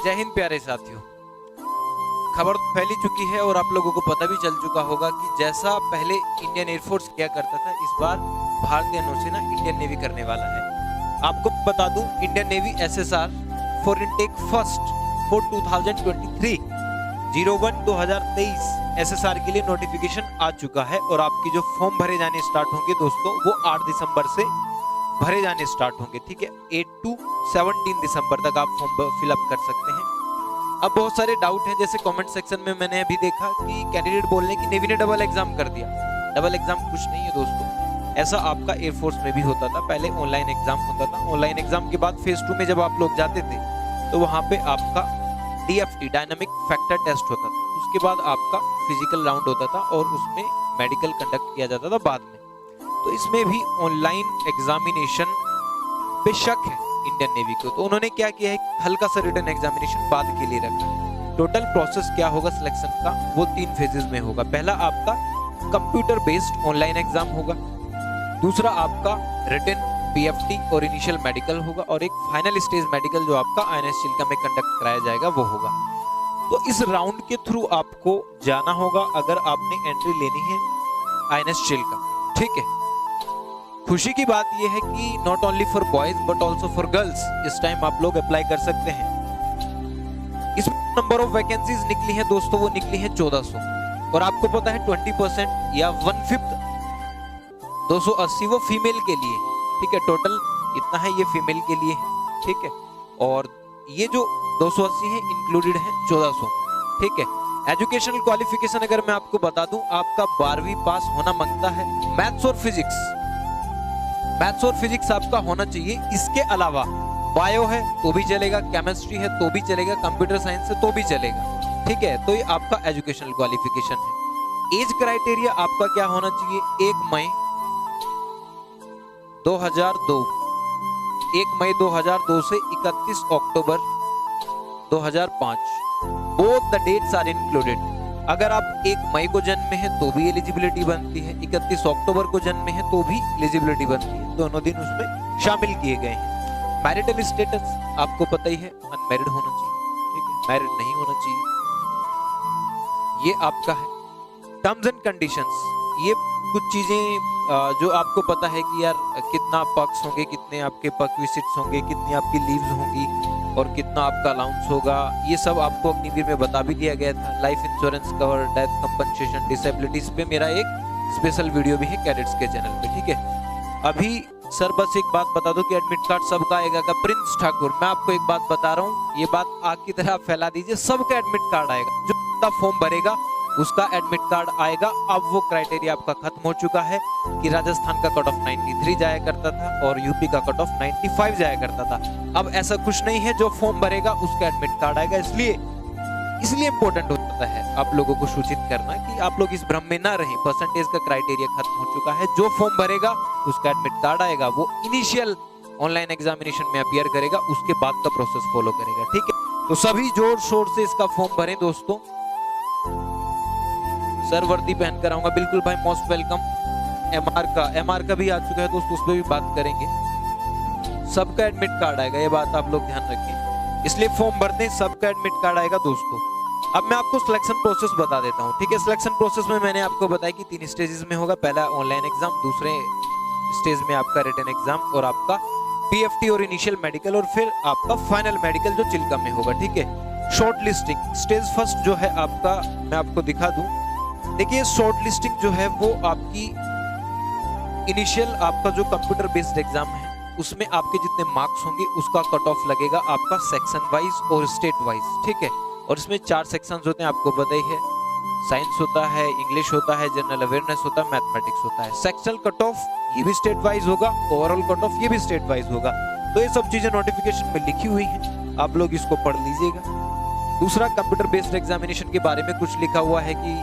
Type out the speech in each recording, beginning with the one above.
जय हिंद प्यारे साथियों। खबर तो फैली चुकी है और आप लोगों को पता भी चल चुका होगा कि जैसा पहले इंडियन एयरफोर्स किया करता था, इस बार भारतीय नौसेना इंडियन नेवी करने वाला है। आपको बता दूं, Indian navy SSR for intake first for 2023 01/2023 SSR के लिए नोटिफिकेशन आ चुका है और आपकी जो फॉर्म भरे जाने स्टार्ट होंगे दोस्तों, वो 8 दिसंबर से भरे जाने स्टार्ट होंगे। ठीक है, 8 to 17 दिसंबर तक आप फॉर्म फिलअप कर सकते हैं। अब बहुत सारे डाउट हैं, जैसे कमेंट सेक्शन में मैंने अभी देखा कि कैंडिडेट बोल रहे हैं कि नेवी ने डबल एग्जाम कर दिया। डबल एग्जाम कुछ नहीं है दोस्तों, ऐसा आपका एयरफोर्स में भी होता था। पहले ऑनलाइन एग्जाम होता था, ऑनलाइन एग्जाम के बाद फेज 2 में जब आप लोग जाते थे तो वहां पे आपका DFT डायनामिक फैक्टर टेस्ट होता था, उसके बाद आपका फिजिकल राउंड होता था और उसमें मेडिकल कंडक्ट किया जाता था बाद में। तो इसमें भी ऑनलाइन एग्जामिनेशन पे शक है इंडियन नेवी को, तो उन्होंने क्या किया है, हल्का सा रिटन एग्जामिनेशन बाद के लिए रखा है। टोटल प्रोसेस क्या होगा सिलेक्शन का, वो 3 फेजेस में होगा। पहला आपका कंप्यूटर बेस्ड ऑनलाइन एग्जाम होगा, दूसरा आपका रिटन PFT और इनिशियल मेडिकल होगा, और एक फाइनल स्टेज मेडिकल जो आपका INS चिल्का में कंडक्ट कराया जाएगा वो होगा। तो इस राउंड के थ्रू आपको जाना होगा अगर आपने एंट्री लेनी है INS चिल्का। ठीक है, खुशी की बात यह है कि not only for boys but also for girls इस टाइम आप लोग अप्लाई कर सकते हैं। इस नंबर ऑफ वैकेंसीज निकली है दोस्तों, वो निकली है 1400, और आपको पता है 20% या 1/5 280 वो फीमेल के लिए। ठीक है, टोटल इतना है, ये फीमेल के लिए है। ठीक है, और ये जो 280 है इंक्लूडेड है 1400। ठीक है, एजुकेशनल क्वालिफिकेशन अगर मैं आपको बता दूं, आपका 12वीं पास होना मांगता है। मैथ्स और फिजिक्स आपका होना चाहिए। इसके अलावा बायो है तो भी चलेगा, केमिस्ट्री है तो भी चलेगा, कंप्यूटर साइंस है तो भी चलेगा। ठीक है, तो ये आपका एजुकेशनल क्वालिफिकेशन है। एज क्राइटेरिया आपका क्या होना चाहिए, 1 मई 2002 से 31 अक्टूबर 2005 both the dates are included. अगर आप 1 मई को जन्म में है तो भी एलिजिबिलिटी बनती है, 31 अक्टूबर को जन्म में है तो भी एलिजिबिलिटी बनती है, दोनों दिन उसमें शामिल किए गए हैं। मैरिटल स्टेटस आपको पता ही है, अनमैरिड होना चाहिए। ठीक है, मैरिड नहीं होना चाहिए, ये आपका है। टर्म्स एंड कंडीशंस, ये कुछ चीजें जो आपको पता है कि यार कितना पक्स होंगे, कितने आपके परक्विजिट्स होंगे, कितनी आपकी लीव्स होंगी और कितना आपका अलाउंस होगा, ये सब आपको अग्निवीर में बता भी दिया गया था। Life insurance cover, death compensation, disabilities पे मेरा एक स्पेशल वीडियो भी है कैडेट्स के चैनल पे। ठीक है, अभी सर बस एक बात बता दो कि एडमिट कार्ड सबका आएगा का। प्रिंस ठाकुर, मैं आपको एक बात बता रहा हूँ, ये बात आग की तरह फैला दीजिए, सबका एडमिट कार्ड आएगा। जो फॉर्म भरेगा उसका एडमिट कार्ड आएगा। अब वो क्राइटेरिया आपका खत्म हो चुका है कि राजस्थान का कट ऑफ 93 जाया करता था और यूपी का कट ऑफ 95 जाया करता था। अब ऐसा कुछ नहीं है, जो फॉर्म भरेगा उसका एडमिट कार्ड आएगा। इसलिए इंपॉर्टेंट होता है आप लोगों को सूचित करना कि आप लोग इस भ्रम में ना रहें। परसेंटेज का क्राइटेरिया खत्म हो चुका है, जो फॉर्म भरेगा उसका एडमिट कार्ड आएगा, वो इनिशियल ऑनलाइन एग्जामिनेशन में अपीयर करेगा, उसके बाद का प्रोसेस फॉलो करेगा। ठीक है, तो सभी जोर शोर से इसका फॉर्म भरें दोस्तों। सर वर्दी पहन कर आऊंगा, बिल्कुल भाई, मोस्ट वेलकम। MR का भी आ चुका है दोस्तों, उस पर भी बात करेंगे। सबका एडमिट कार्ड आएगा, ये बात आप लोग ध्यान रखें, इसलिए फॉर्म भर दें, सबका एडमिट कार्ड आएगा दोस्तों। अब मैं आपको सिलेक्शन प्रोसेस बता देता हूँ। ठीक है, सिलेक्शन प्रोसेस में मैंने आपको बताया कि 3 स्टेजेस में होगा। पहला ऑनलाइन एग्जाम, दूसरे स्टेज में आपका रिटन एग्जाम और आपका PFT और इनिशियल मेडिकल, और फिर आपका फाइनल मेडिकल जो चिल्का में होगा। ठीक है, शॉर्ट लिस्टिंग स्टेज फर्स्ट जो है आपका, मैं आपको दिखा दूं। देखिए, शॉर्ट लिस्टिंग जो है वो आपकी इनिशियल आपका जो कंप्यूटर बेस्ड एग्जाम है उसमें आपके जितने मार्क्स होंगे उसका कट ऑफ लगेगा आपका सेक्शन वाइज और स्टेट वाइज। ठीक है, और इसमें 4 सेक्शंस होते हैं, आपको पता ही है। साइंस होता है, इंग्लिश होता है, जनरल अवेयरनेस होता है, मैथमेटिक्स होता है। सेक्शनल कट ऑफ ये भी स्टेट वाइज होगा, ओवरऑल कट ऑफ ये भी स्टेट वाइज होगा। तो ये सब चीजें नोटिफिकेशन में लिखी हुई है, आप लोग इसको पढ़ लीजिएगा। दूसरा, कंप्यूटर बेस्ड एग्जामिनेशन के बारे में कुछ लिखा हुआ है कि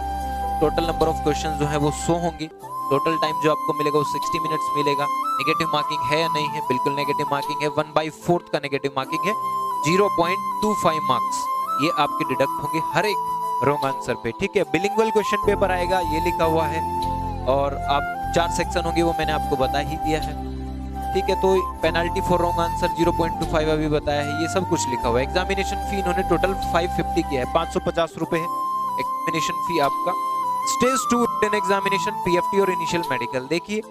टोटल नंबर ऑफ क्वेश्चंस जो है वो 100 होंगे। टोटल टाइम जो आपको मिलेगा वो 60 मिनट्स मिलेगा। नेगेटिव मार्किंग है या नहीं है, बिल्कुल नेगेटिव मार्किंग है। 1/4 का नेगेटिव मार्किंग है, 0.25 मार्क्स ये आपके डिडक्ट होंगे हर एक रॉन्ग आंसर पे। ठीक है, बिलिंगुअल क्वेश्चन पेपर आएगा, ये लिखा हुआ है। और आप 4 सेक्शन होंगे, वो मैंने आपको बता ही दिया है। ठीक है। तो पेनल्टी फॉर रॉन्ग आंसर 0.25 अभी बताया है, ये सब कुछ लिखा हुआ है। एग्जामिनेशन फी इन्होंने टोटल 550 किया है, 550 रुपए है एग्जामिनेशन फी आपका। स्टेज 2 रिटन एग्जामिनेशन, पीएफटी और इनिशियल मेडिकल। देखिए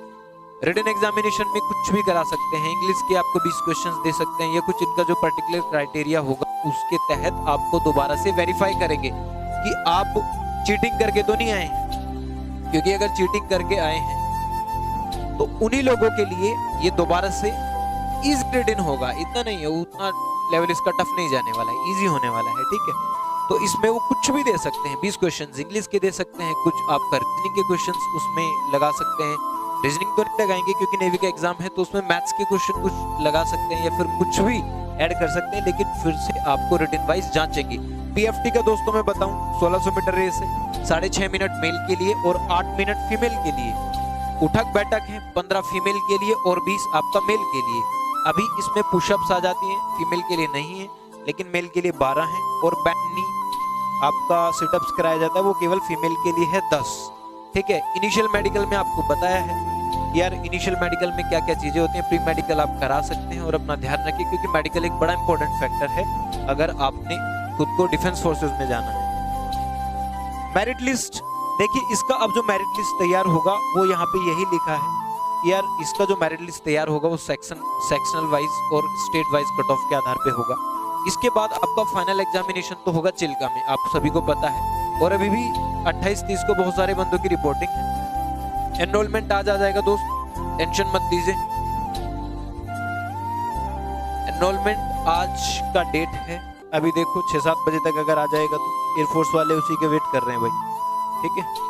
रिटन एग्जामिनेशन में कुछ भी करा सकते हैं, इंग्लिश के आपको 20 क्वेश्चंस दे सकते हैं, या कुछ इनका जो पर्टिकुलर क्राइटेरिया होगा उसके तहत आपको दोबारा से वेरीफाई करेंगे कि आप चीटिंग करके तो नहीं आए हैं, क्योंकि अगर चीटिंग करके आए हैं तो उन्हीं लोगों के लिए ये दोबारा से इजी रिटन होगा, इतना नहीं है, उतना लेवल इसका टफ नहीं जाने वाला है, इजी होने वाला है, ठीक है। तो इसमें वो कुछ भी दे सकते हैं, 20 क्वेश्चंस इंग्लिश के दे सकते हैं, कुछ आपका रीजनिंग के क्वेश्चंस उसमें लगा सकते हैं। रीजनिंग तो नहीं लगाएंगे क्योंकि नेवी का एग्जाम है, तो उसमें मैथ्स के क्वेश्चन कुछ लगा सकते हैं या फिर कुछ भी ऐड कर सकते हैं, लेकिन फिर से आपको रिटन वाइज जांचेंगे। पीएफटी का दोस्तों मैं बताऊं 1600 मीटर रेस है, 6.5 मिनट मेल के लिए और 8 मिनट फीमेल के लिए। उठक बैठक है 15 फीमेल के लिए और 20 आपका मेल के लिए। अभी इसमें पुशअप्स आ जाती हैं, फीमेल के लिए नहीं है, लेकिन मेल के लिए 12 हैं। और बैंड आपका सिटअप्स कराया जाता है, वो केवल फीमेल के लिए है 10, ठीक है। इनिशियल मेडिकल में आपको बताया है यार, इनिशियल मेडिकल में क्या क्या चीजें होती हैं। प्री मेडिकल आप करा सकते हैं और अपना ध्यान रखिए, क्योंकि मेडिकल एक बड़ा इंपॉर्टेंट फैक्टर है अगर आपने खुद को डिफेंस फोर्सेस में जाना है। मेरिट लिस्ट देखिए, इसका अब जो मेरिट लिस्ट तैयार होगा वो यहाँ पे यही लिखा है यार, इसका जो मेरिट लिस्ट तैयार होगा वो सेक्शनल वाइज और स्टेट वाइज कट ऑफ के आधार पे होगा। इसके बाद आपका फाइनल एग्जामिनेशन तो होगा चिल्का में, आप सभी को पता है। और अभी भी 28-30 को बहुत सारे बंदों की रिपोर्टिंग है। एनरोलमेंट आज आ जाएगा दोस्त, टेंशन मत लीजिए। एनरोलमेंट आज का डेट है, अभी देखो 6-7 बजे तक अगर आ जाएगा तो एयरफोर्स वाले उसी के वेट कर रहे हैं भाई, ठीक है।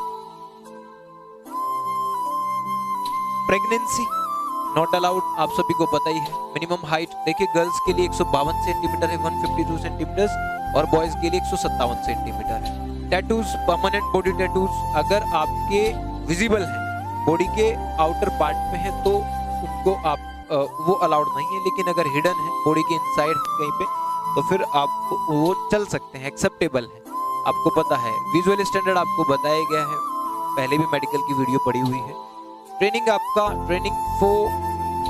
प्रेगनेंसी नॉट अलाउड, आप सभी को पता ही है। मिनिमम हाइट देखिए, गर्ल्स के लिए 152 सेंटीमीटर है, 152 सेंटीमीटर, और बॉयज के लिए 157 सेंटीमीटर है। टैटूज, परमानेंट बॉडी टैटूज अगर आपके विजिबल हैं, बॉडी के आउटर पार्ट में है, तो उनको आप वो अलाउड नहीं है, लेकिन अगर हिडन है बॉडी के इनसाइड कहीं पे, तो फिर आप वो चल सकते हैं, एक्सेप्टेबल है। आपको पता है विजुअल स्टैंडर्ड आपको बताया गया है, पहले भी मेडिकल की वीडियो पड़ी हुई है। ट्रेनिंग आपका, training for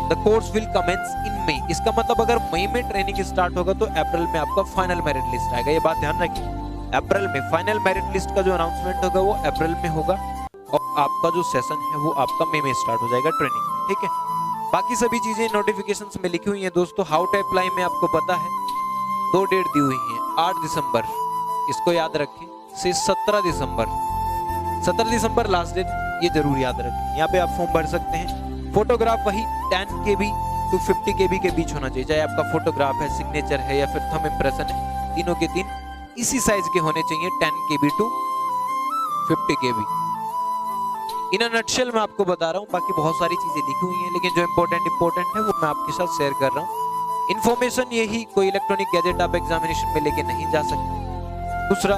the course will commence in मई, इसका मतलब अगर मई में ट्रेनिंग स्टार्ट होगा तो अप्रैल में आपका फाइनल मेरिट लिस्ट आएगा, ये बात ध्यान रखिए। अप्रैल में फाइनल मेरिट लिस्ट का जो अनाउंसमेंट होगा वो अप्रैल में होगा, और आपका जो सेशन है वो आपका मई में स्टार्ट हो जाएगा ट्रेनिंग, ठीक है। बाकी सभी चीजें नोटिफिकेशंस में लिखी हुई हैं दोस्तों। हाउ टू अप्लाई में आपको पता है 2 डेट दी हुई हैं, 8 दिसंबर, इसको याद रखें, से 17 दिसंबर। 17 दिसंबर लास्ट डेट, ये जरूर याद रखें। यहाँ पे आप फॉर्म भर सकते हैं। फोटोग्राफ वही 10 KB to 50 KB के बीच होना चाहिए, चाहे आपका फोटोग्राफ है, सिग्नेचर है या फिर थंब इंप्रेशन है, तीनों के तीन इसी साइज के होने चाहिए, 10 KB to 50 KB। In nutshell मैं आपको बता रहा हूँ, बाकी बहुत सारी चीजें लिखी हुई हैं, लेकिन जो इंपॉर्टेंट है वो मैं आपके साथ शेयर कर रहा हूँ। इन्फॉर्मेशन यही, कोई इलेक्ट्रॉनिक गैजेट आप एग्जामिनेशन में लेके नहीं जा सकते। दूसरा,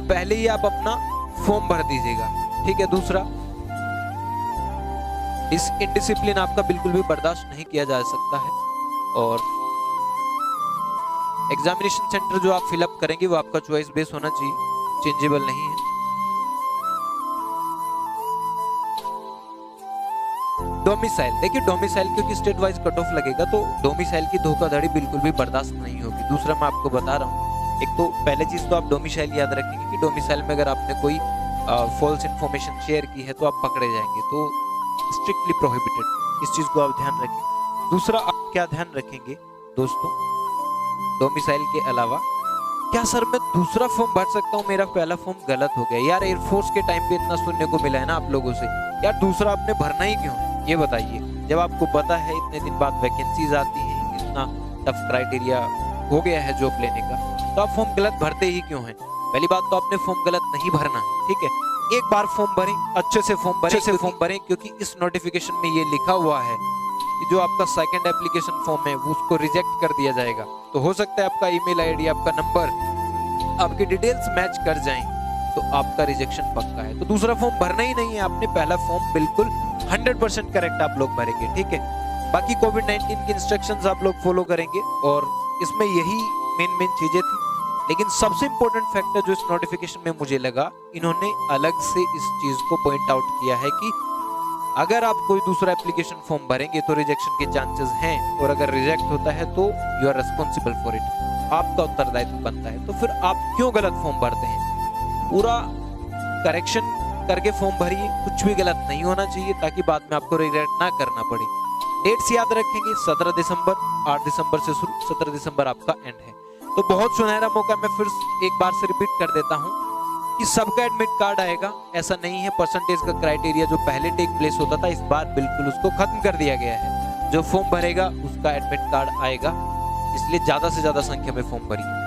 पहले ही आप अपना फॉर्म भर दीजिएगा, ठीक है। दूसरा, इस इनडिसिप्लिन आपका बिल्कुल भी बर्दाश्त नहीं किया जा सकता है, और एग्जामिनेशन सेंटर जो आप फिलअप करेंगे वो आपका चॉइस बेस होना चाहिए, चेंजेबल नहीं है। डोमिसाइल देखिए, डोमिसाइल क्योंकि स्टेट वाइज कट ऑफ लगेगा, तो डोमिसाइल की धोखाधड़ी बिल्कुल भी बर्दाश्त नहीं होगी। दूसरा मैं आपको बता रहा हूँ, एक तो पहले चीज तो आप डोमिसाइल याद रखेंगे कि डोमिसाइल में अगर आपने कोई फॉल्स इंफॉर्मेशन शेयर की है तो आप पकड़े जाएंगे, तो स्ट्रिक्टली प्रोहिबिटेड, इस चीज को आप ध्यान रखें। दूसरा, आप क्या ध्यान रखेंगे दोस्तों, डोमिसाइल के अलावा, क्या सर मैं दूसरा फॉर्म भर सकता हूँ, मेरा पहला फॉर्म गलत हो गया यार, एयरफोर्स के टाइम पे इतना सुनने को मिला है ना आप लोगों से, यार दूसरा आपने भरना ही क्यों, ये बताइए। जब आपको पता है इतने दिन बाद वैकेंसीज आती हैं, इतना टफ क्राइटेरिया हो गया है जॉब लेने का, तो आप फॉर्म गलत भरते ही क्यों हैं। पहली बात तो आपने फॉर्म गलत नहीं भरना है, ठीक है। एक बार फॉर्म भरें, अच्छे से फॉर्म भरें, क्योंकि इस नोटिफिकेशन में ये लिखा हुआ है कि जो आपका सेकंड एप्लीकेशन फॉर्म है वो उसको रिजेक्ट कर दिया जाएगा। तो हो सकता है आपका ईमेल आईडी, आपका नंबर, आपकी डिटेल्स मैच कर जाएं, तो आपका रिजेक्शन पक्का है। तो दूसरा फॉर्म भरना ही नहीं है आपने, पहला फॉर्म बिल्कुल 100% करेक्ट आप लोग भरेंगे, ठीक है। बाकी कोविड-19 की इंस्ट्रक्शंस आप लोग फॉलो करेंगे, और इसमें यही मेन चीजें थी। लेकिन सबसे इंपॉर्टेंट फैक्टर जो इस नोटिफिकेशन में मुझे लगा, इन्होंने अलग से इस चीज को पॉइंट आउट किया है कि अगर आप कोई दूसरा एप्लीकेशन फॉर्म भरेंगे तो रिजेक्शन के चांसेस हैं, और अगर रिजेक्ट होता है तो you are responsible for it, आपका उत्तरदायित्व बनता है। तो फिर आप क्यों गलत फॉर्म भरते हैं? पूरा करेक्शन करके फॉर्म भरिए, कुछ भी गलत नहीं होना चाहिए, ताकि बाद में आपको रिग्रेट ना करना पड़े। डेट्स याद रखेंगे, 17 दिसंबर, 8 दिसंबर से शुरू, 17 दिसंबर आपका एंड है। तो बहुत सुनहरा मौका, मैं फिर एक बार से रिपीट कर देता हूं कि सबका एडमिट कार्ड आएगा, ऐसा नहीं है। परसेंटेज का क्राइटेरिया जो पहले टेक प्लेस होता था, इस बार बिल्कुल उसको खत्म कर दिया गया है। जो फॉर्म भरेगा उसका एडमिट कार्ड आएगा, इसलिए ज्यादा से ज्यादा संख्या में फॉर्म भरिए।